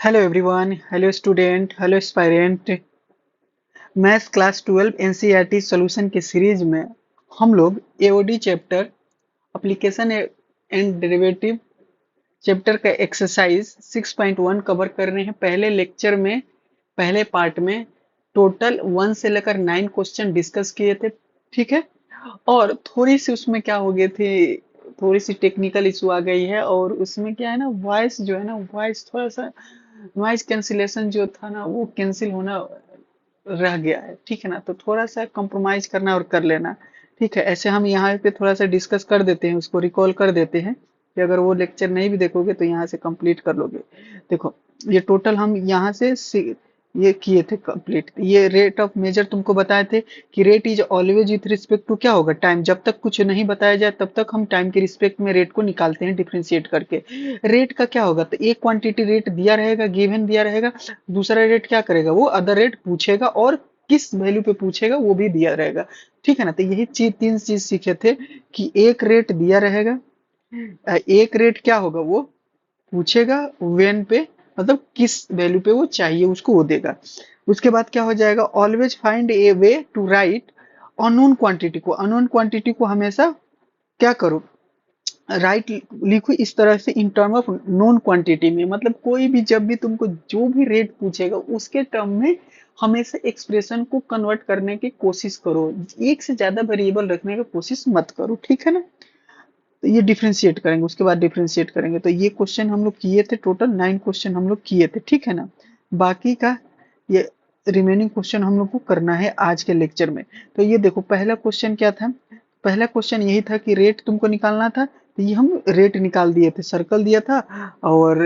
Hello everyone, hello student, hello aspirant. Maths class 12 NCERT solution के series में हम लोग AOD chapter application and derivative chapter का exercise 6.1 cover कर रहे हैं। पहले लेक्चर में पहले पार्ट में टोटल 1 से लेकर 9 क्वेश्चन डिस्कस किए थे। ठीक है, और थोड़ी सी उसमें क्या हो गई थी, थोड़ी सी टेक्निकल इशू आ गई है। और उसमें क्या है ना, वॉइस जो है ना, वॉइस थोड़ा सा नॉइज कैंसिलेशन जो था ना, वो कैंसिल होना रह गया है। ठीक है ना, तो थोड़ा सा कंप्रोमाइज करना और कर लेना। ठीक है, ऐसे हम यहाँ पे थोड़ा सा डिस्कस कर देते हैं, उसको रिकॉल कर देते हैं कि अगर वो लेक्चर नहीं भी देखोगे तो यहाँ से कंप्लीट कर लोगे। देखो, ये टोटल हम यहाँ से ये किए थे कंप्लीट। ये रेट ऑफ मेजर तुमको बताए थे कि rate is always with respect to क्या होगा, टाइम। जब तक कुछ नहीं बताया जाए तब तक हम टाइम के रिस्पेक्ट में रेट को निकालते हैं डिफरेंशिएट करके। रेट का क्या होगा, तो एक क्वांटिटी रेट दिया रहेगा, गिवन दिया रहेगा। दूसरा रेट क्या करेगा, वो अदर रेट पूछेगा, और किस वैल्यू पे पूछेगा वो भी दिया रहेगा। ठीक है ना, तो यही चीज तीन चीज सीखे थे कि एक रेट दिया रहेगा, एक रेट क्या होगा, वो पूछेगा वेन पे, मतलब किस वैल्यू पे वो चाहिए उसको वो देगा। उसके बाद क्या हो जाएगा, always find a way to write unknown quantity को। अननोन क्वांटिटी को हमेशा क्या करो, राइट लिखो इस तरह से in term of known quantity में। मतलब कोई भी जब भी तुमको जो भी रेट पूछेगा उसके टर्म में हमेशा एक्सप्रेशन को कन्वर्ट करने की कोशिश करो। एक से ज्यादा वेरिएबल रखने की कोशिश मत करो। ठीक है ना, तो ये डिफरेंशिएट करेंगे, उसके बाद डिफरेंशिएट करेंगे। तो ये क्वेश्चन हम लोग किए थे, टोटल 9 क्वेश्चन हम लोग किए थे। ठीक है ना, बाकी का ये रिमेनिंग क्वेश्चन हम लोग को करना है आज के लेक्चर में। तो ये देखो, पहला क्वेश्चन क्या था। पहला क्वेश्चन यही था कि रेट तुमको निकालना था, तो ये हम रेट निकाल दिए थे, सर्कल दिया था। और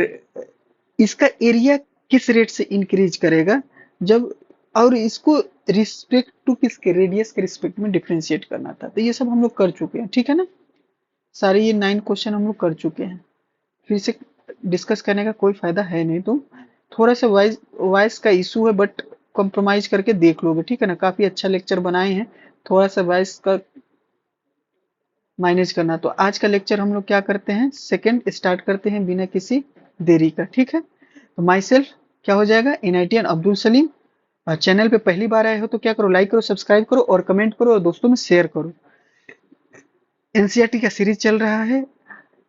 इसका एरिया किस रेट से इंक्रीज करेगा जब, और इसको रिस्पेक्ट टू किसके, रेडियस के रिस्पेक्ट में डिफरेंशिएट करना था। तो ये सब हम लोग कर चुके हैं। ठीक है ना, सारे ये 9 क्वेश्चन हम लोग कर चुके हैं। फिर से डिस्कस करने का कोई फायदा है नहीं। तुम थोड़ा सा वॉइस वॉइस का इशू है, बट कॉम्प्रोमाइज करके देख लोगे। ठीक है ना, काफी अच्छा लेक्चर बनाए हैं, थोड़ा सा वॉइस का मैनेज करना। तो आज का लेक्चर हम लोग क्या करते हैं, सेकंड स्टार्ट करते हैं बिना किसी देरी का। ठीक है, तो माई सेल्फ क्या हो जाएगा, एनआईटीएन अब्दुल सलीम। और चैनल पे पहली बार आए हो तो क्या करो, लाइक करो, सब्सक्राइब करो और कमेंट करो और दोस्तों में शेयर करो। एनसीईआरटी का सीरीज चल रहा है।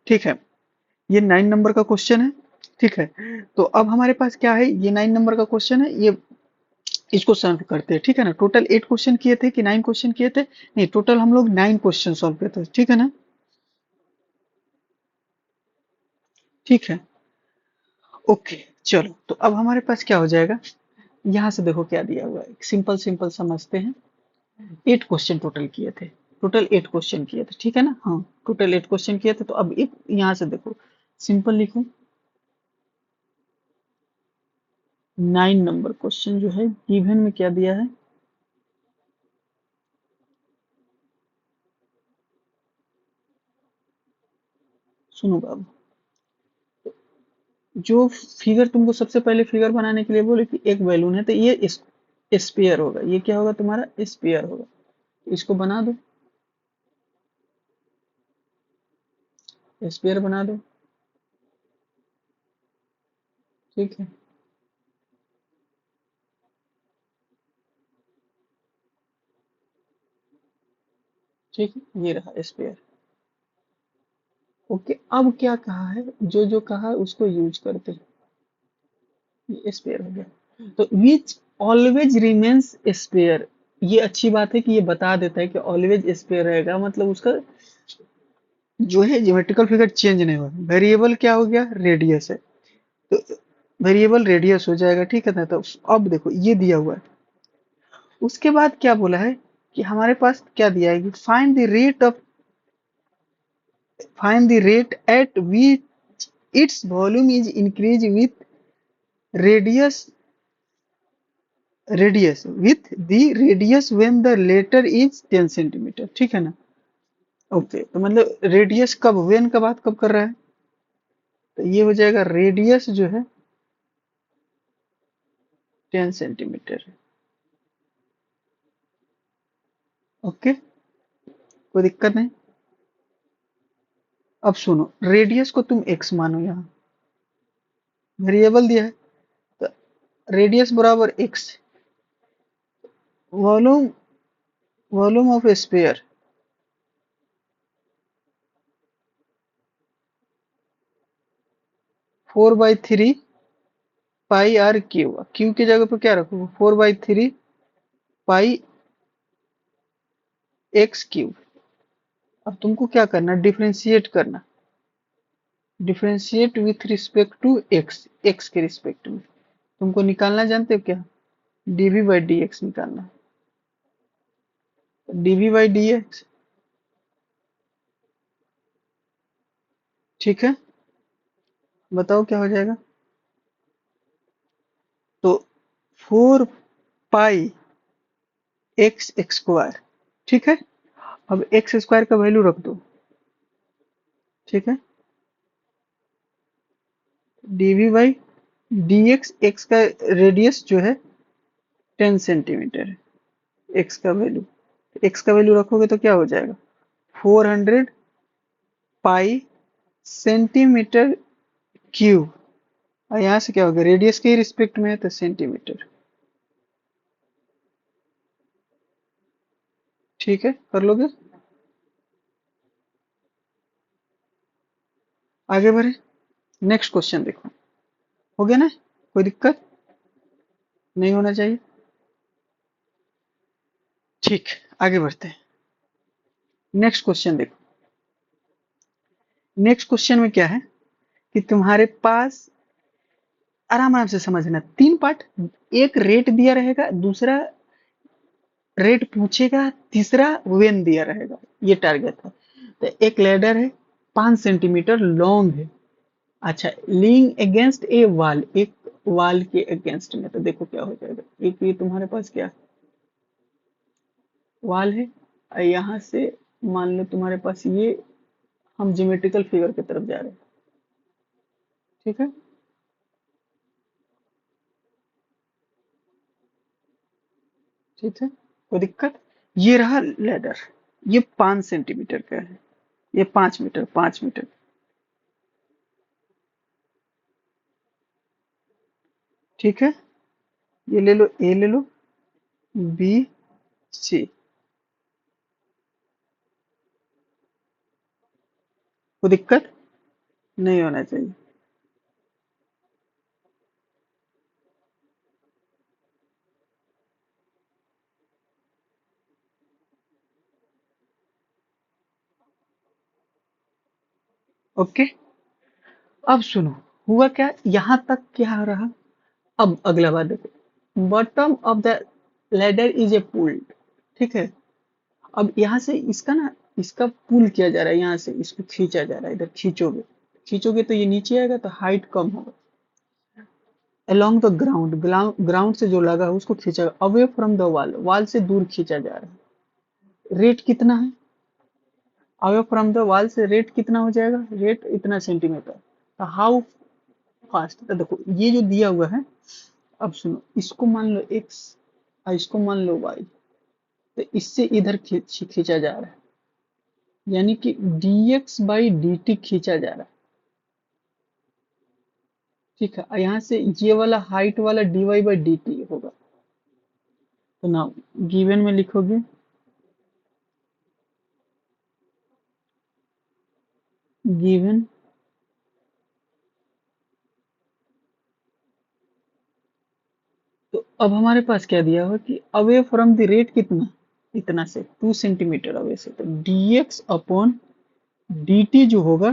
ठीक है, ये 9 नंबर का क्वेश्चन है। ठीक है, तो अब हमारे पास क्या है, ये 9 नंबर का क्वेश्चन है, ये इसको सॉल्व करते हैं। ठीक है ना, टोटल 8 क्वेश्चन किए थे कि 9 क्वेश्चन किए थे, नहीं टोटल हम लोग 9 क्वेश्चन सॉल्व किए थे। ठीक है ना, ठीक है, ओके। चलो, तो अब हमारे पास क्या हो जाएगा, यहाँ से देखो क्या दिया हुआ है, सिंपल सिंपल समझते हैं। 8 क्वेश्चन टोटल किए थे, टोटल 8 क्वेश्चन किए थे। ठीक है ना, हाँ टोटल 8 क्वेश्चन किए थे। तो अब एक यहाँ से देखो, सिंपल लिखो, 9 नंबर क्वेश्चन जो है गिवन में क्या दिया है, सुनो बाबू। जो फिगर तुमको सबसे पहले फिगर बनाने के लिए बोले कि एक बैलून है, तो ये स्पेयर होगा, ये क्या होगा तुम्हारा, स्पेयर होगा। इसको बना दो, स्पेयर बना दो। ठीक है, ठीक है, ये रहा स्पेयर। ओके, अब क्या कहा है, जो जो कहा है उसको यूज करते हैं। ये स्पेयर हो गया, तो विच ऑलवेज रिमेन्स स्पेयर। ये अच्छी बात है कि ये बता देता है कि ऑलवेज स्पेयर रहेगा, मतलब उसका जो है ज्योमेट्रिकल फिगर चेंज नहीं होगा। वेरिएबल क्या हो गया, रेडियस है, तो वेरिएबल रेडियस हो जाएगा। ठीक है ना, तो अब देखो ये दिया हुआ है। उसके बाद क्या बोला है कि हमारे पास क्या दिया है कि find the rate at which its volume is increase with radius with the radius when the latter is 10 centimetre. ठीक है ना, ओके। तो मतलब रेडियस कब, व्हेन का बात कब कर रहा है, तो ये हो जाएगा रेडियस जो है 10 सेंटीमीटर। ओके, कोई दिक्कत नहीं। अब सुनो, रेडियस को तुम एक्स मानो, यहाँ वेरिएबल दिया है, रेडियस बराबर x, volume volume of sphere 4/3 pi r cube, cube की जगह पे क्या रखोगे 4/3 पाई एक्स क्यू। अब तुमको क्या करना, डिफरेंशिएट करना, differentiate with respect to x, x के रिस्पेक्ट में तुमको निकालना जानते हो क्या, डीवी बाई डी एक्स निकालना है, डीवी बाई डी एक्स। ठीक है, बताओ क्या हो जाएगा। तो 4 पाई एक्स स्क्वायर, ठीक है। अब एक्स स्क्वायर का वैल्यू रख दो, ठीक है। Dv by d x, x का रेडियस जो है 10 सेंटीमीटर है, एक्स का वैल्यू, एक्स का वैल्यू रखोगे तो क्या हो जाएगा 400 पाई सेंटीमीटर क्यूब, और यहाँ से क्या होगा, रेडियस के रिस्पेक्ट में है तो सेंटीमीटर। ठीक है, कर लोगे। आगे बढ़े, नेक्स्ट क्वेश्चन देखो, हो गया ना, कोई दिक्कत नहीं होना चाहिए। ठीक, आगे बढ़ते हैं, नेक्स्ट क्वेश्चन देखो। नेक्स्ट क्वेश्चन में क्या है कि तुम्हारे पास, आराम आराम से समझना, तीन पार्ट, एक रेट दिया रहेगा, दूसरा रेट पूछेगा, तीसरा वेन दिया रहेगा, ये टारगेट है। तो एक लेडर है 5 सेंटीमीटर लॉन्ग है, अच्छा, लीइंग अगेंस्ट ए वॉल, एक वॉल के अगेंस्ट में, तो देखो क्या हो जाएगा। एक ये तुम्हारे पास क्या वॉल है, और यहाँ से मान लो तुम्हारे पास ये, हम ज्योमेट्रिकल फिगर की तरफ जा रहे हैं, ठीक है। ठीक है, कोई दिक्कत, ये रहा लेडर, ये 5 सेंटीमीटर का है, ये 5 मीटर, 5 मीटर, ठीक है। ये ले लो, ए ले लो, बी सी, कोई दिक्कत नहीं होना चाहिए। ओके, अब सुनो, हुआ क्या, यहां तक क्या रहा। अब अगला बात देखो, bottom of the ladder is a pull, ठीक है। अब यहाँ से इसका ना, इसका पुल किया जा रहा है, यहाँ से इसको खींचा जा रहा है, इधर खींचोगे, खींचोगे तो ये नीचे आएगा, तो हाइट कम होगा। अलोंग द ग्राउंड, ग्राउंड से जो लगा है उसको खींचा, away from the wall, wall से दूर खींचा जा रहा है। रेट कितना है, अवे फ्रॉम द वॉल से रेट कितना हो जाएगा, रेट इतना सेंटीमीटर। तो हाउ फास्ट, तो देखो ये जो दिया हुआ है, अब सुनो, इसको मान लो x और इसको मान लो y, तो इससे इधर खींचा जा रहा है, यानी कि dx बाई dt खींचा जा रहा है, ठीक है। और यहाँ से ये वाला हाइट वाला dy बाई dt होगा। तो ना, गिवन में लिखोगे, गिवन तो अब हमारे पास क्या दिया हुआ कि अवे फ्रॉम द रेट कितना, इतना से 2 सेंटीमीटर अवे से, तो dx अपॉन dt जो होगा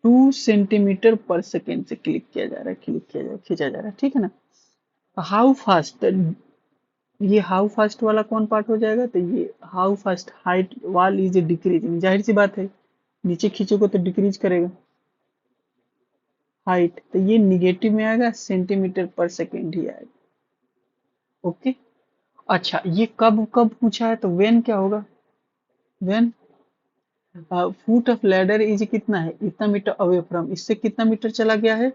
2 सेंटीमीटर पर सेकेंड से क्लिक किया जा रहा है, क्लिक किया जा रहा है, खींचा जा रहा है, ठीक है ना। हाउ फास्ट, ये हाउ फास्ट वाला कौन पार्ट हो जाएगा, तो ये हाउ फास्ट हाइट वाल इज डिक्रीजिंग, जाहिर सी बात है, नीचे खींचोगे तो डिक्रीज करेगा हाइट, तो ये निगेटिव में आएगा, सेंटीमीटर पर सेकेंड ही आएगा। ओके, अच्छा, ये कब कब पूछा है, तो वेन क्या होगा, when foot of ladder is कितना है, इतना मीटर अवे फ्रॉम, इससे कितना मीटर चला गया है,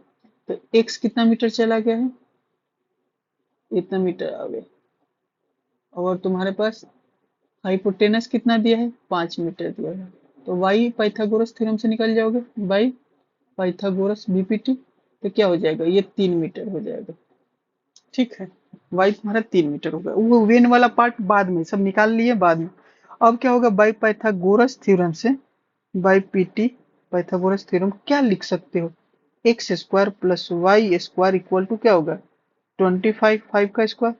तो एक्स कितना मीटर चला गया है, इतना मीटर अवे। और तुम्हारे पास हाइपोटेनस कितना दिया है, 5 मीटर दिया है, तो वाई पाइथागोरस थ्योरम से निकल जाओगे, बाई पाइथागोरस बीपीटी, तो क्या हो जाएगा, ये 3 मीटर हो जाएगा। ठीक है। y तुम्हारा 3 मीटर होगा, वो वेन वाला पार्ट बाद में सब निकाल लिए बाद में। अब क्या होगा, बाई पाइथागोरस थ्योरम से, बाई पीटी पाइथागोरस थ्योरम क्या लिख सकते हो, x square plus y square equal to क्या होगा 25, 5 का स्क्वायर।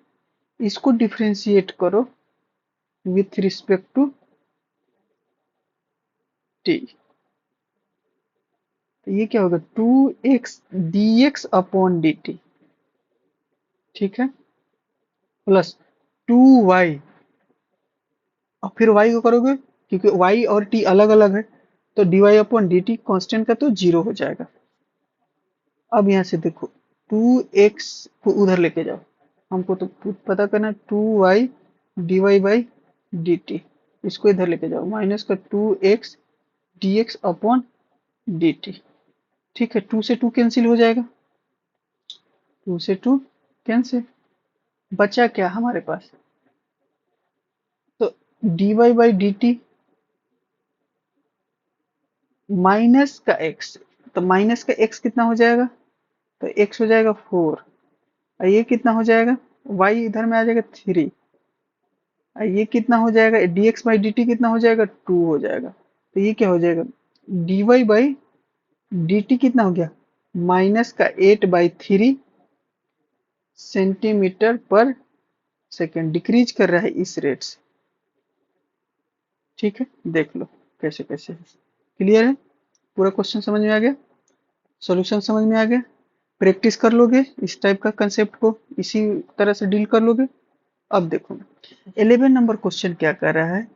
इसको डिफ्रेंशिएट करो विथ रिस्पेक्ट टू टी, तो ये क्या होगा 2x dx अपॉन dt, ठीक है, प्लस 2y, और फिर y को करोगे क्योंकि y और t अलग अलग है, तो dy अपॉन dt कांस्टेंट का तो 0 हो जाएगा। अब यहाँ से देखो 2x को उधर लेके जाओ, हमको तो पता करना 2y dy बाई dt, इसको इधर लेके जाओ माइनस का 2x dx अपॉन dt, ठीक है। 2 से 2 कैंसिल हो जाएगा, 2 से 2 कैंसिल, बचा क्या हमारे पास, तो dy बाई dt माइनस का x, तो माइनस का x कितना हो जाएगा, तो x हो जाएगा 4, और ये कितना हो जाएगा, y इधर में आ जाएगा 3, और ये कितना हो जाएगा dx बाई dt कितना हो जाएगा 2 हो जाएगा, तो ये क्या हो जाएगा dy बाई dt कितना हो गया माइनस का 8/3 सेंटीमीटर पर सेकेंड, डिक्रीज कर रहा है इस रेट से, ठीक है। देख लो कैसे कैसे, क्लियर है, पूरा क्वेश्चन समझ में आ गया, सॉल्यूशन समझ में आ गया, प्रैक्टिस कर लोगे इस टाइप का कंसेप्ट को, इसी तरह से डील कर लोगे। अब देखो 11 नंबर क्वेश्चन क्या कर रहा है,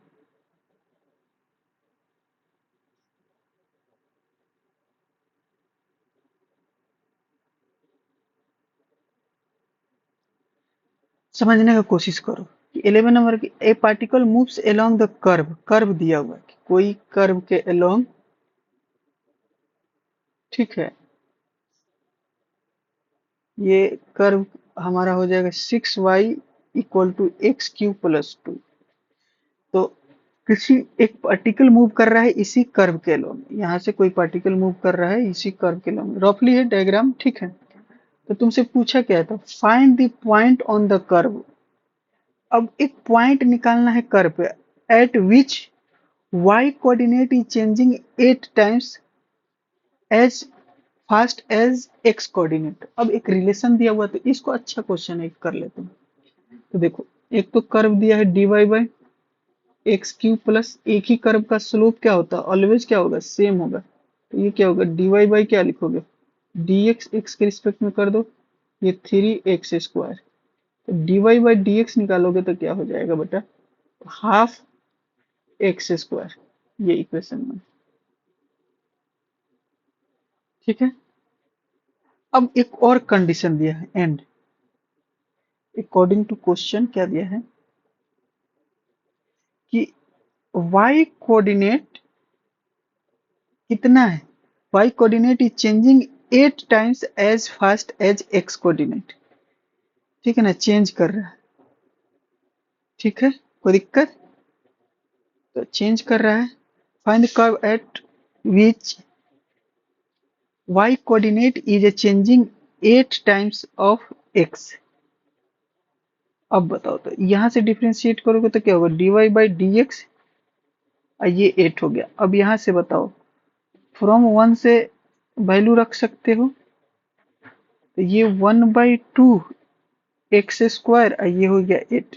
समझने का कोशिश करो कि 11 नंबर की ए particle moves along the curve, curve दिया हुआ है कि कोई कर्व के अलोंग, ठीक है, ये कर्व हमारा हो जाएगा 6y इक्वल टू x³ + 2, तो किसी एक पार्टिकल मूव कर रहा है इसी कर्व के अलोंग, यहाँ से कोई पार्टिकल मूव कर रहा है इसी कर्व के अलोंग, रफली है डायग्राम, ठीक है। तो तुमसे पूछा क्या था, find the point on the curve, अब एक पॉइंट निकालना है कर्व पे at which y coordinate is changing 8 times as fast as x coordinate. अब एक रिलेशन दिया हुआ तो इसको अच्छा क्वेश्चन है कर लेते हैं। तो देखो एक तो कर्व दिया है dy बाई x³ प्लस, एक ही कर्व का स्लोप क्या होता है ऑलवेज क्या होगा सेम होगा, तो ये क्या होगा dy बाई क्या लिखोगे dx, x के रिस्पेक्ट में कर दो, ये 3x², तो dy बाई dx निकालोगे तो क्या हो जाएगा बेटा हाफ x², ये इक्वेशन में, ठीक है। अब एक और कंडीशन दिया है एंड, अकॉर्डिंग टू क्वेश्चन क्या दिया है कि y कोऑर्डिनेट कितना है, y coordinate is changing 8 times as fast as x coordinate, ठीक है ना, चेंज कर रहा है, ठीक है, कोई दिक्कत, तो चेंज कर रहा है, find curve at which y coordinate is changing 8 times of x। अब बताओ तो यहाँ से डिफ्रेंशिएट करोगे तो क्या होगा dy बाई dx, और ये 8 हो गया। अब यहाँ से बताओ फ्रॉम 1 से वैल्यू रख सकते हो, तो ये 1/2 x² और ये हो गया 8,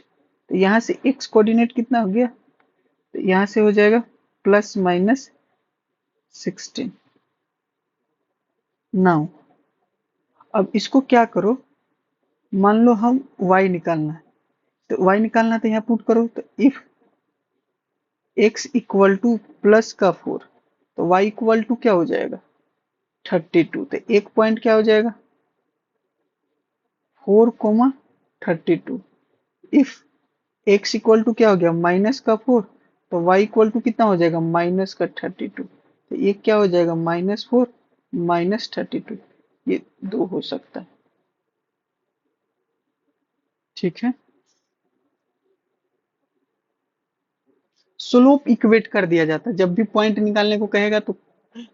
तो यहाँ से x कोऑर्डिनेट कितना हो गया, तो यहाँ से हो जाएगा ±16। नाउ अब इसको क्या करो, मान लो हम y निकालना है, तो y निकालना है तो यहाँ पुट करो, तो if x equal two plus का 4, तो y इक्वल टू क्या हो जाएगा 32, तो एक पॉइंट क्या हो जाएगा 4,32, इफ x इक्वल टू क्या हो गया माइनस का 4, तो y इक्वल टू कितना हो जाएगा माइनस का 32, तो ये क्या हो जाएगा -4 -32, ये दो हो सकता है, ठीक है। स्लोप इक्वेट कर दिया जाता है, जब भी पॉइंट निकालने को कहेगा तो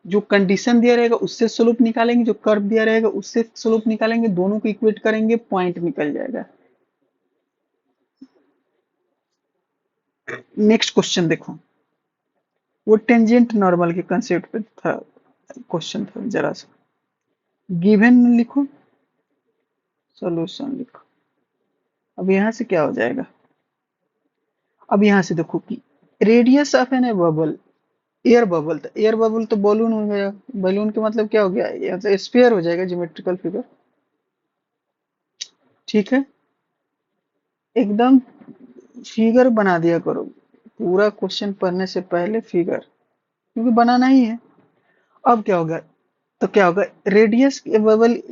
जो कंडीशन दिया रहेगा उससे स्लोप निकालेंगे, जो कर्व दिया रहेगा उससे स्लोप निकालेंगे, दोनों को इक्वेट करेंगे, पॉइंट निकल जाएगा। नेक्स्ट क्वेश्चन देखो, वो टेंजेंट नॉर्मल के कंसेप्ट पे था, क्वेश्चन था जरा सा। गिवन लिखो, सॉल्यूशन लिखो। अब यहाँ से क्या हो जाएगा, अब यहाँ से देखो कि radius of an bubble, air bubble, तो एयर बबल तो बलून हो गया, बलून का मतलब क्या हो गया, यहाँ तो स्फीयर हो जाएगा, ज्योमेट्रिकल फिगर। ठीक है, एकदम फिगर बना दिया करो, पूरा क्वेश्चन पढ़ने से पहले फिगर, क्योंकि बनाना ही है। अब क्या होगा, तो क्या होगा, रेडियस बबल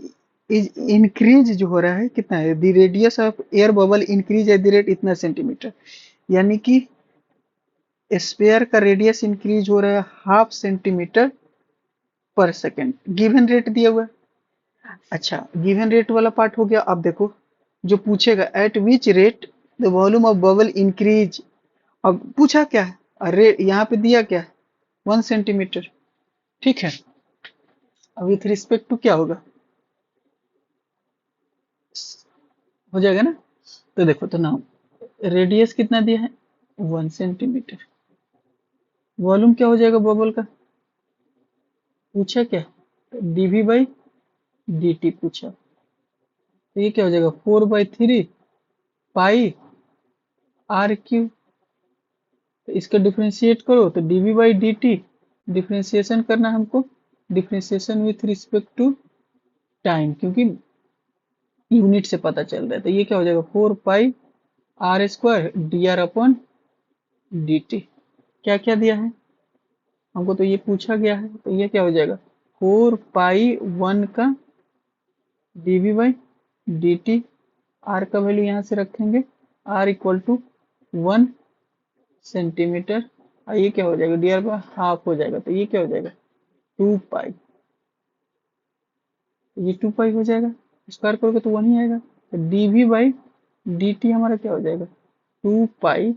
इज इंक्रीज जो हो रहा है कितना है, the radius of air bubble increase at the rate इतना सेंटीमीटर, यानी कि स्पेयर का रेडियस इंक्रीज हो रहा है 0.5 सेंटीमीटर पर सेकेंड, गिवन रेट दिया हुआ है। अच्छा, गिवन रेट वाला पार्ट हो गया। अब देखो जो पूछेगा, eight which rate the volume of bubble increase, अब पूछा क्या है, अरे यहाँ पे दिया क्या है, 1 सेंटीमीटर। ठीक है, अब विथ रिस्पेक्ट टू क्या होगा, हो जाएगा ना। तो देखो, तो नाउ रेडियस कितना दिया है, 1 सेंटीमीटर, वॉल्यूम क्या हो जाएगा बबल का, पूछा क्या, डीवी बाई डी टी पूछा, तो ये क्या हो जाएगा, 4/3 पाई r क्यू, तो इसका डिफ्रेंशिएट करो तो dv by d t, differentiation करना हमको, differentiation with respect to time, क्योंकि यूनिट से पता चल रहा है, तो ये क्या हो जाएगा, 4 पाई r² D R upon d T. क्या क्या दिया है हमको, तो ये पूछा गया है, तो ये क्या हो जाएगा, 4 पाई 1 का dv by d t, r का वैल्यू यहाँ से रखेंगे, आर इक्वल टू 1 सेंटीमीटर, और ये क्या हो जाएगा, डी आर बाय हाफ हो जाएगा, तो ये क्या हो जाएगा, 2 पाई, ये 2 पाई हो जाएगा, स्क्वायर करोगे तो 1 ही आएगा, तो डीवी बाई डी टी हमारा क्या हो जाएगा, 2 पाई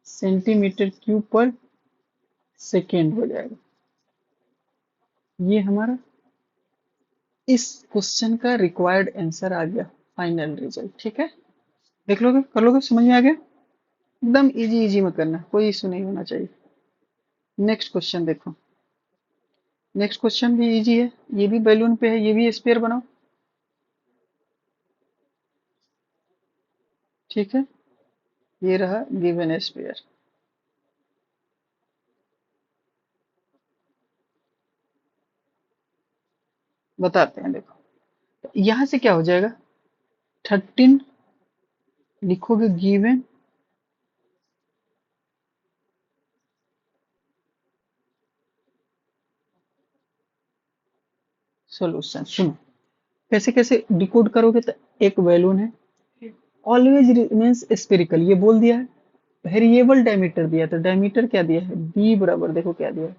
सेंटीमीटर क्यूब पर सेकेंड हो जाएगा। ये हमारा इस क्वेश्चन का रिक्वायर्ड आंसर आ गया, फाइनल रिजल्ट। ठीक है, देख लोगे, कर लोगे, समझ में आ गया, एकदम इजी इजी में करना, कोई इशू नहीं होना चाहिए। नेक्स्ट क्वेश्चन देखो, नेक्स्ट क्वेश्चन भी इजी है, ये भी बैलून पे है, ये भी स्फीयर बनाओ। ठीक है, ये रहा गिवन स्फीयर। बताते हैं, देखो यहां से क्या हो जाएगा, 13 लिखोगे गिवन सॉल्यूशन। सुनो कैसे कैसे डिकोड करोगे, तो एक बैलून है, ऑलवेज रिमेन्स स्फेरिकल, ये बोल दिया है, वेरिएबल डायमीटर दिया, तो डायमीटर क्या दिया है, बी बराबर, देखो क्या दिया है,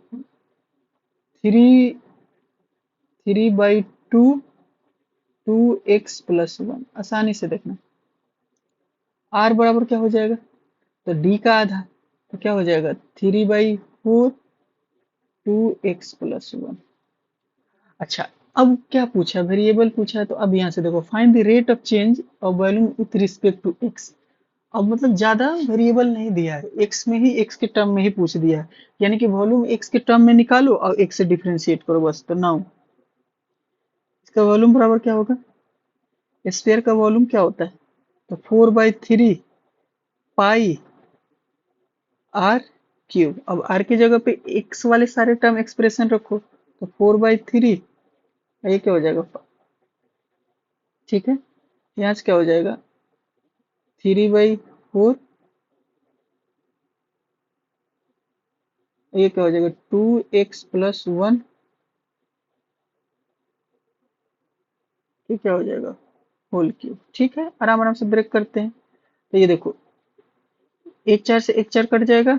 3 3/2 2x+1, आसानी से देखना। आर बराबर क्या हो जाएगा, तो डी का आधा, तो क्या हो जाएगा, 3/4 2x+1। अच्छा, अब क्या पूछा, वेरिएबल पूछा है, तो अब यहाँ से देखो, find the rate of change of volume with respect to x. अब मतलब ज्यादा वेरिएबल नहीं दिया है, एक्स में ही, एक्स के टर्म में ही पूछ दिया है, यानी कि वॉल्यूम एक्स के टर्म में निकालो और एक्स से डिफरेंशिएट करो बस। तो नाउ इसका वॉल्यूम बराबर क्या होगा, स्फीयर का वॉल्यूम क्या होता है, तो 4/3 पाई r क्यूब। अब r की जगह पे x वाले सारे टर्म एक्सप्रेशन रखो, तो 4/3, ये क्या हो जाएगा, ठीक है, यहाँ से क्या हो जाएगा, 3/4, ये क्या हो जाएगा, 2x+1, ये क्या हो जाएगा, होल क्यूब। ठीक है, आराम आराम से ब्रेक करते हैं, तो ये देखो, एक चार से एक चार कट जाएगा,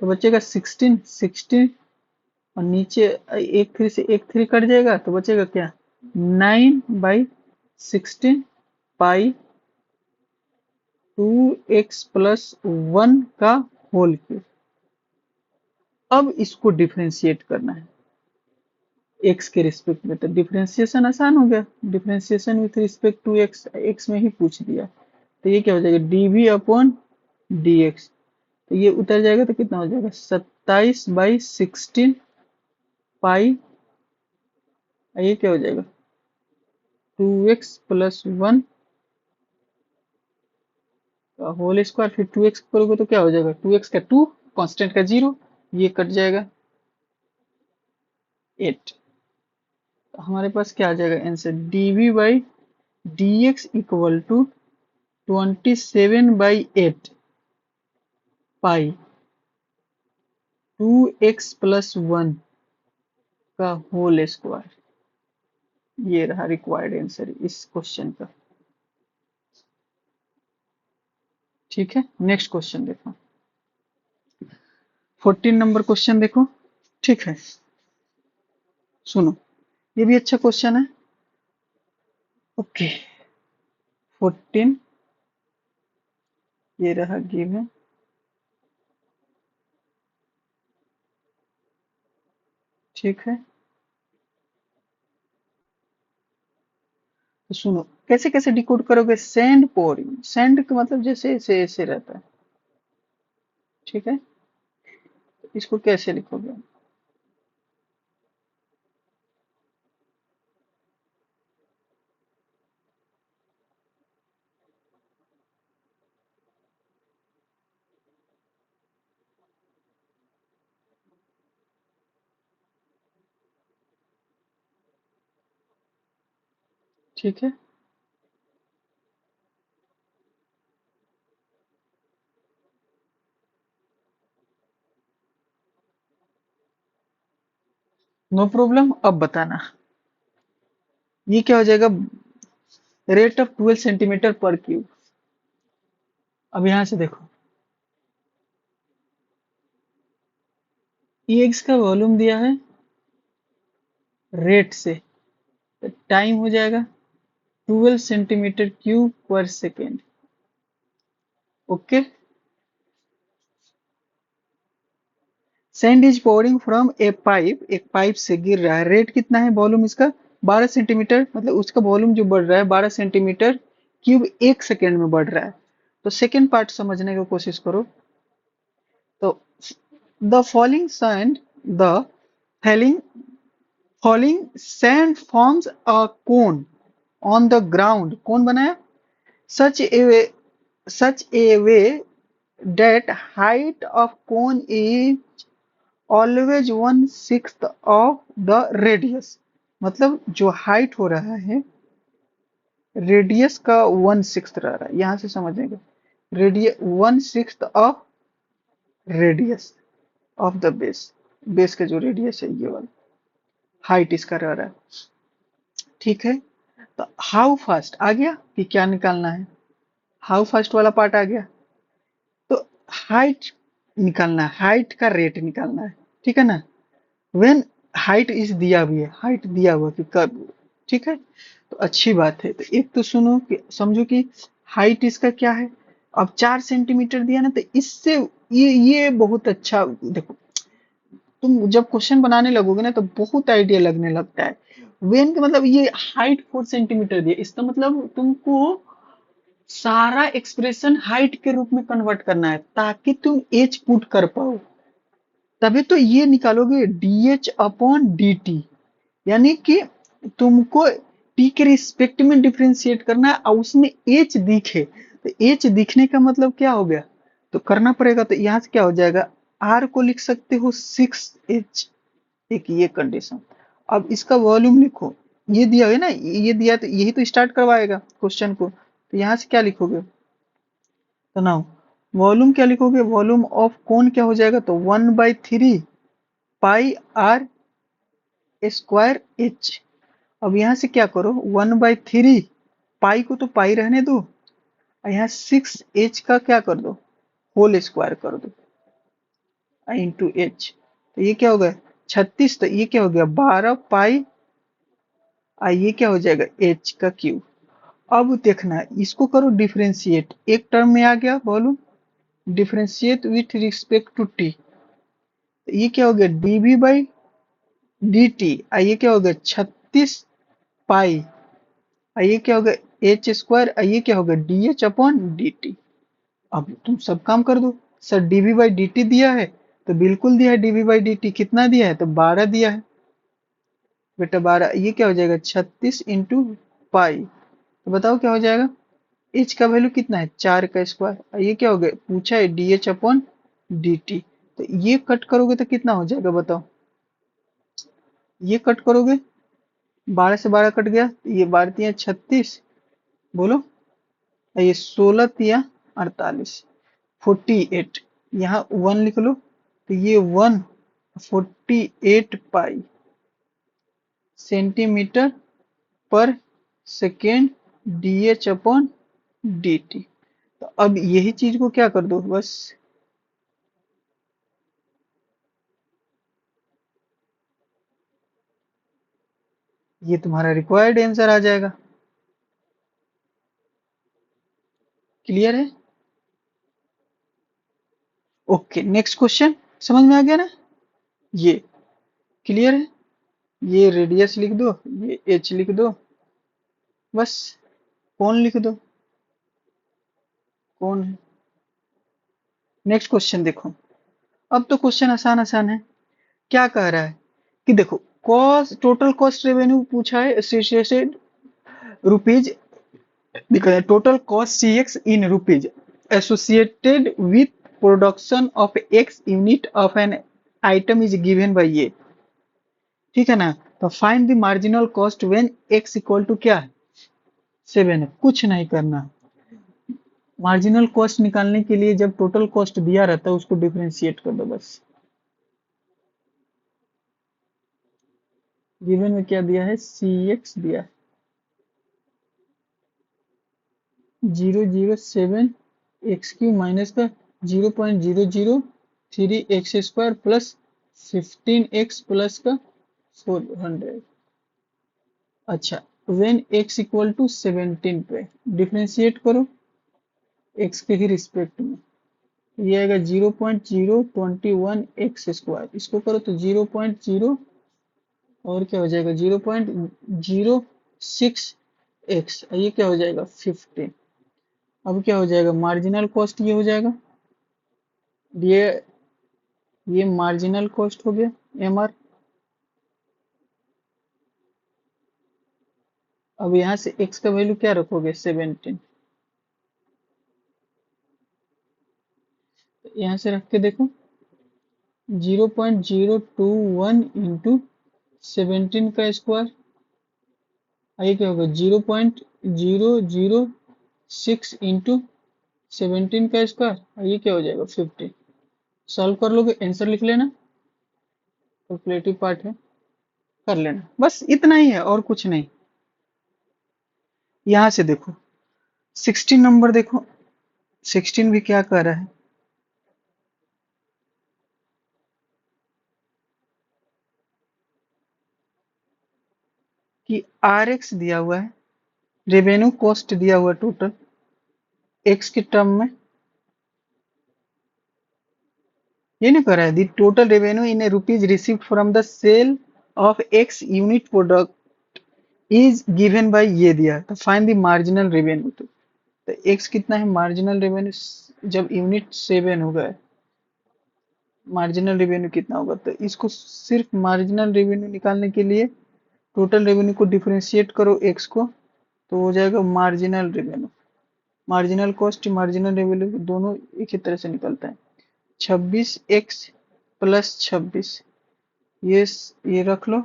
तो बचेगा 16 16, और नीचे एक थ्री से एक थ्री कट जाएगा, तो बचेगा क्या, 9/16 पाई 2x+1 का होल क्यूब। अब इसको डिफरेंशिएट करना है एक्स के रिस्पेक्ट में, तो डिफरेंशिएशन आसान हो गया, differentiation with respect to x, x में ही पूछ दिया, तो ये क्या हो जाएगा d v upon d x, तो ये उतर जाएगा तो कितना हो जाएगा 27/16 पाई, ये क्या हो जाएगा 2x प्लस 1 का होल स्क्वायर, फिर 2x करोगे तो क्या हो जाएगा 2x का 2, कांस्टेंट का 0, ये कट जाएगा 8, तो हमारे पास क्या आ जाएगा answer dv/dx equal to 27/8 pi 2x plus 1 का होल स्क्वायर, ये रहा रिक्वायर्ड आंसर इस क्वेश्चन का। ठीक है, नेक्स्ट क्वेश्चन देखो, 14 नंबर क्वेश्चन देखो। ठीक है, सुनो, ये भी अच्छा क्वेश्चन है। ओके, 14 ये रहा गिवन। ठीक है, तो सुनो कैसे कैसे डिकोड करोगे, सेंड पोरिंग, सेंड का मतलब जैसे ऐसे ऐसे रहता है। ठीक है, तो इसको कैसे लिखोगे, ठीक है, नो प्रॉब्लम। अब बताना ये क्या हो जाएगा, रेट ऑफ 12 सेंटीमीटर पर क्यूब। अब यहां से देखो, ई एक्स का वॉल्यूम दिया है रेट से, तो टाइम हो जाएगा 12 सेंटीमीटर क्यूब पर second. Okay, sand is pouring from A pipe, एक पाइप से गिर रहा है, रेट कितना है वॉल्यूम इसका 12 सेंटीमीटर, मतलब उसका वॉल्यूम जो बढ़ रहा है 12 सेंटीमीटर क्यूब एक सेकेंड में बढ़ रहा है। तो सेकेंड पार्ट समझने की कोशिश करो। तो the falling sand, the falling falling sand forms a cone on the ground, कौन बनाया, सच ए वे, such a way that height of cone is always 1/6 of the radius, मतलब जो हाइट हो रहा है रेडियस का 1/6 रह रहा है, यहां से समझेंगे radius 1/6 of radius of the base, base का जो रेडियस है ये वाला हाइट इसका रह रहा है। ठीक है, तो हाउ फास्ट आ गया कि क्या निकालना है, हाउ फास्ट वाला पार्ट आ गया, तो हाइट निकालना है, हाइट का रेट निकालना है। ठीक है ना, व्हेन हाइट इज दिया भी है, हाइट दिया हुआ कि कब, ठीक है, तो अच्छी बात है। तो एक तो सुनो कि समझो कि हाइट इसका क्या है, अब 4 सेंटीमीटर दिया ना, तो इससे ये बहुत अच्छा, देखो तुम जब क्वेश्चन बनाने लगोगे ना तो बहुत आइडिया लगने लगता है। वेन का मतलब ये हाइट 4 सेंटीमीटर दिया, इसका मतलब तुमको सारा एक्सप्रेशन हाइट के रूप में कन्वर्ट करना है ताकि तुम एच पुट कर पाओ, तभी तो ये निकालोगे D h upon d T, यानी कि तुमको टी के रिस्पेक्ट में डिफरेंशिएट करना है और उसमें एच दिखे, तो एच दिखने का मतलब क्या हो गया, तो करना पड़ेगा, तो यहाँ से क्या हो जाएगा आर को लिख सकते हो 6h, एक ये कंडीशन। अब इसका वॉल्यूम लिखो, ये दिया है ना, ये दिया तो यही तो स्टार्ट करवाएगा क्वेश्चन को, तो यहाँ से क्या लिखोगे, तो नाउ वॉल्यूम क्या लिखोगे, वॉल्यूम ऑफ कौन क्या हो जाएगा, तो 1/3 पाई आर स्क्वायर एच। अब यहाँ से क्या करो 1/3 पाई को तो पाई रहने दो, और यहाँ 6h का क्या कर दो होल स्क्वायर कर दो इंटू एच, तो ये क्या हो गया 36, तो ये क्या हो गया 12 पाई, और ये क्या हो जाएगा एच का क्यूब। अब देखना है इसको करो डिफरेंशिएट, एक टर्म में आ गया volume, differentiate with respect to t, तो ये क्या हो गया डीवी बाई डी टी। आइए क्या हो गया 36 पाई। आइए क्या हो गया एच स्क्वायर। आइए क्या हो गया d h upon d t. अब तुम सब काम कर दो। Sir dv by d t दिया है तो बिल्कुल दिया है। डीवी बाई डी टी कितना दिया है तो 12 दिया है बेटा 12। ये क्या हो जाएगा 36 इंटू पाई। तो बताओ क्या हो जाएगा। एच का वैल्यू कितना है 4 का स्क्वायर। ये क्या हो गया पूछा है D h upon d T. तो ये कट करोगे तो कितना हो जाएगा बताओ। ये कट करोगे 12 से 12 कट गया। ये 12 तिया 36 बोलो। ये 16 तिया 48 48। यहाँ 1 लिख लो तो ये 148 पाई सेंटीमीटर पर second D h upon d T. तो अब यही चीज को क्या कर दो बस। ये तुम्हारा रिक्वायर्ड आंसर आ जाएगा। क्लियर है। ओके नेक्स्ट क्वेश्चन समझ में आ गया ना। ये क्लियर है। ये रेडियस लिख दो ये एच लिख दो बस। कौन लिख दो कौन है। नेक्स्ट क्वेश्चन देखो। अब तो क्वेश्चन आसान आसान है। क्या कह रहा है कि देखो कॉस्ट टोटल कॉस्ट रेवेन्यू पूछा है एसोसिएटेड रुपीज दिख रहा है। Total cost c x in rupees associated with production of x unit of an item is given by ये। ठीक है ना। तो find the marginal cost when x equal to क्या है 7 है। कुछ नहीं करना। मार्जिनल कॉस्ट निकालने के लिए जब टोटल कॉस्ट दिया रहता है उसको डिफरेंशिएट कर दो बस। गिवन में क्या दिया है सी एक्स दिया है 007 एक्स क्यू माइनस का 0.003 x square plus 15 x plus का 400। अच्छा व्हेन एक्स इक्वल टू 17 पे डिफरेंशिएट करो एक्स के ही रिस्पेक्ट में। ये आएगा 0.021 एक्स स्क्वायर। इसको करो तो 0.0 और क्या हो जाएगा 0.06 एक्स। ये क्या हो जाएगा 15। अब क्या हो जाएगा मार्जिनल कॉस्ट ये हो जाएगा। ये मार्जिनल कॉस्ट हो गया एम आर। अब यहाँ से एक्स का वैल्यू क्या रखोगे 17। यहाँ से रख के देखो 0.021 इंटू 17 का स्क्वायर। ये क्या होगा 0.006 इंटू 17 का स्क्वायर। ये क्या हो जाएगा 50। सॉल्व कर लोगे आंसर लिख लेना। कैलकुलेटिव पार्ट है कर लेना बस इतना ही है और कुछ नहीं। यहाँ से देखो 16 नंबर देखो। 16 भी क्या कर रहा है कि आर एक्स दिया हुआ है रेवेन्यू कॉस्ट दिया हुआ टोटल एक्स के टर्म में। ये नहीं कर रहा है the total revenue in a rupees received from the sale of x unit product is given by ये दिया तो फाइंड द मार्जिनल रेवेन्यू। तो एक्स कितना है मार्जिनल रेवेन्यू जब यूनिट 7 होगा मार्जिनल रेवेन्यू कितना होगा। तो इसको सिर्फ मार्जिनल रेवेन्यू निकालने के लिए टोटल रेवेन्यू को डिफरेंशिएट करो एक्स को तो हो जाएगा marginal revenue. Marginal cost marginal revenue दोनों एक ही तरह से निकलता है। 26 एक्स प्लस 26 ये रख लो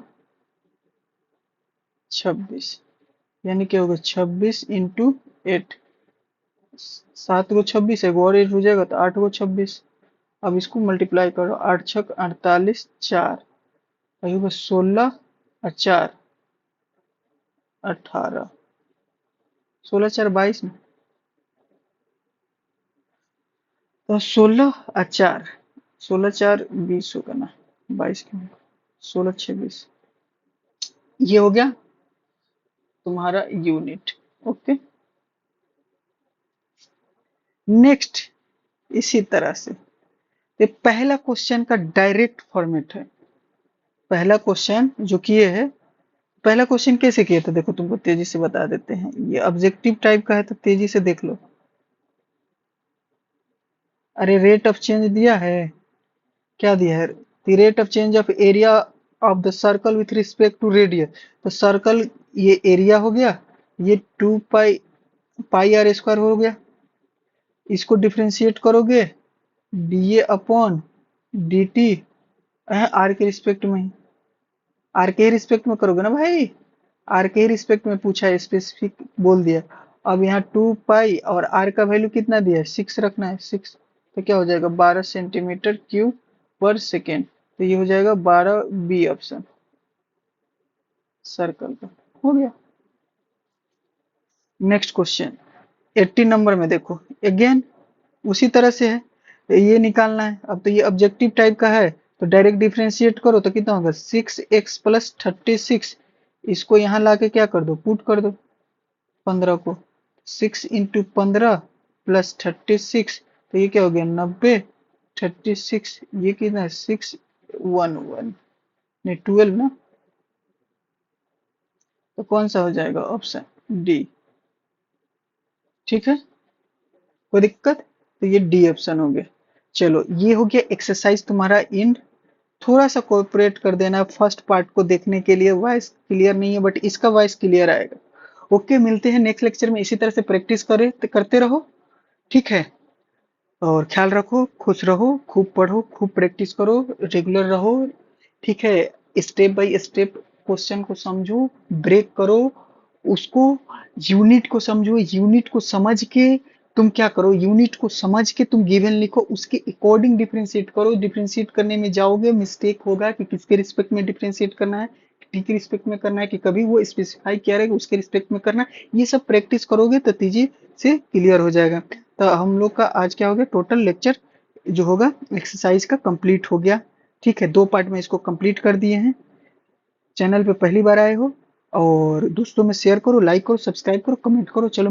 26 यानी क्या होगा 26 इंटू 8। 7 को 26 है और 8 हो जाएगा तो 8 को 26। अब इसको मल्टीप्लाई करो 8 छक 48 4 होगा 16 और 4 18 16 4 22 में। तो 16 और 4 16 4 20 होगा ना 22 क्यों 16 26। ये हो गया तुम्हारा यूनिट। ओके नेक्स्ट इसी तरह से ये पहला क्वेश्चन का डायरेक्ट फॉर्मेट है। पहला क्वेश्चन जो किए है, पहला क्वेश्चन कैसे किया था देखो, तुमको तेजी से बता देते हैं। ये ऑब्जेक्टिव टाइप का है तो तेजी से देख लो। अरे रेट ऑफ चेंज दिया है, क्या दिया है? The rate of change of area of the circle with respect to radius. तो सर्कल ये एरिया हो गया, ये 2 पाई पाई आर स्क्वायर हो गया। इसको डिफ्रेंशिएट करोगे d a upon d t, r के रिस्पेक्ट में ही, आर के रिस्पेक्ट में करोगे ना भाई, आर के रिस्पेक्ट में पूछा है, स्पेसिफिक बोल दिया। अब यहाँ 2 पाई और आर का वैल्यू कितना दिया है, 6 रखना है, 6। तो क्या हो जाएगा, 12 सेंटीमीटर क्यूब पर सेकेंड। तो ये हो जाएगा 12 बी ऑप्शन सर्कल का। हो गया। नेक्स्ट क्वेश्चन 80 नंबर में देखो, अगेन उसी तरह से है, ये निकालना है। अब तो ये ऑब्जेक्टिव टाइप का है, तो डायरेक्ट डिफरेंशिएट करो तो कितना होगा, 6x + 36। इसको यहाँ लाके क्या कर दो, पुट कर दो 15 को, 6 × 15 + 36, तो ये क्या हो गया 90, 36 ये कितना है 611 नहीं 12 ना, तो कौन सा हो जाएगा, ऑप्शन डी। ठीक है, कोई दिक्कत? तो ये डी ऑप्शन हो गया। चलो ये हो गया एक्सरसाइज तुम्हारा इंड। थोड़ा सा कोऑपरेट कर देना, फर्स्ट पार्ट को देखने के लिए वॉइस क्लियर नहीं है बट इसका वॉइस क्लियर आएगा। ओके, मिलते हैं नेक्स्ट लेक्चर में, इसी तरह से प्रैक्टिस करते रहो। ठीक है, और ख्याल रखो, खुश रहो, खूब पढ़ो, खूब प्रैक्टिस करो, रेगुलर रहो। ठीक है, स्टेप बाय स्टेप क्वेश्चन को समझो, ब्रेक करो उसको, यूनिट को समझो, यूनिट को समझ के तुम क्या करो, यूनिट को समझ के तुम गिवन लिखो, उसके अकॉर्डिंग डिफरेंशिएट करो। डिफरेंशिएट करने में जाओगे मिस्टेक होगा कि किसके रिस्पेक्ट में डिफरेंशिएट करना है, टी के रिस्पेक्ट में करना है, कि कभी वो स्पेसिफाई किया रहेगा उसके रिस्पेक्ट में करना है। ये सब प्रैक्टिस करोगे तो तेजी से क्लियर हो जाएगा। तो हम लोग का आज क्या हो गया, टोटल लेक्चर जो होगा एक्सरसाइज का कंप्लीट हो गया। ठीक है, 2 पार्ट में इसको कंप्लीट कर दिए हैं। चैनल पे पहली बार आए हो और दोस्तों में शेयर करो, लाइक करो, सब्सक्राइब करो, कमेंट करो। चलो